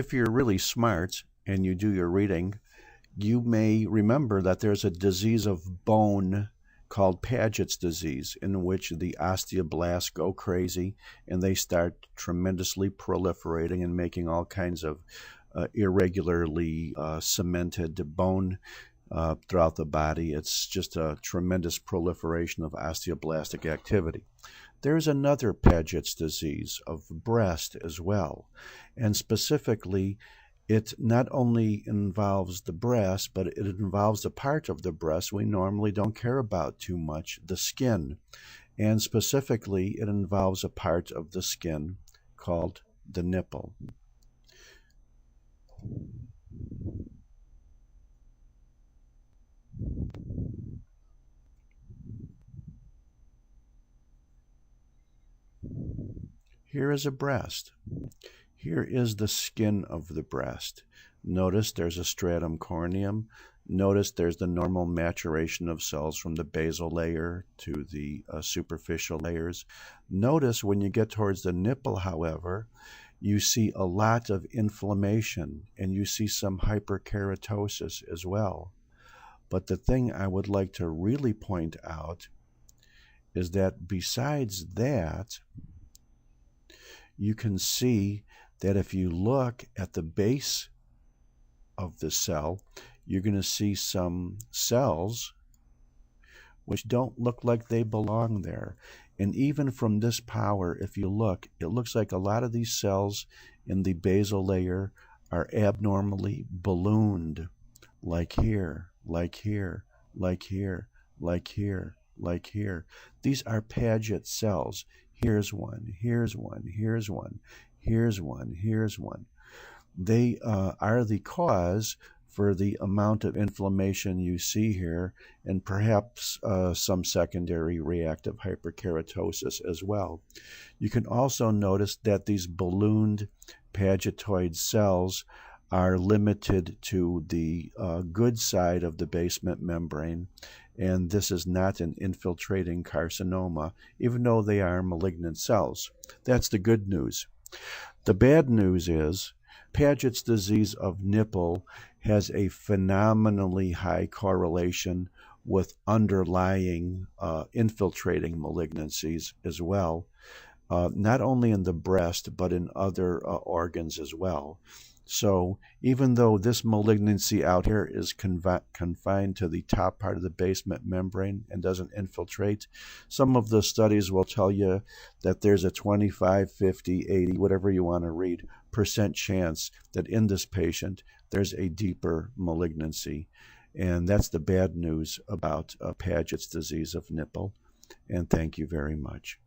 If you're really smart and you do your reading, you may remember that there's a disease of bone called Paget's disease, in which the osteoblasts go crazy and they start tremendously proliferating and making all kinds of irregularly cemented bone throughout the body. It's just a tremendous proliferation of osteoblastic activity. There's another Paget's disease of breast as well, and specifically it not only involves the breast, but it involves the part of the breast we normally don't care about too much, the skin. And specifically, it involves a part of the skin called the nipple. Here is a breast. Here is the skin of the breast. Notice there's a stratum corneum. Notice there's the normal maturation of cells from the basal layer to the superficial layers. Notice when you get towards the nipple, however, you see a lot of inflammation and you see some hyperkeratosis as well. But the thing I would like to really point out is that besides that, you can see that if you look at the base of the cell, you're going to see some cells which don't look like they belong there. And even from this power, if you look, it looks like a lot of these cells in the basal layer are abnormally ballooned, like here, like here, like here, like here, like here. These are Paget cells. Here's one, here's one, here's one, here's one, here's one. They are the cause for the amount of inflammation you see here, and perhaps some secondary reactive hyperkeratosis as well. You can also notice that these ballooned Pagetoid cells are limited to the good side of the basement membrane, and this is not an infiltrating carcinoma, even though they are malignant cells. That's the good news. The bad news is Paget's disease of nipple has a phenomenally high correlation with underlying infiltrating malignancies as well, not only in the breast, but in other organs as well. So even though this malignancy out here is confined to the top part of the basement membrane and doesn't infiltrate, some of the studies will tell you that there's a 25, 50, 80, whatever you want to read, percent chance that in this patient there's a deeper malignancy. And that's the bad news about Paget's disease of nipple. And thank you very much.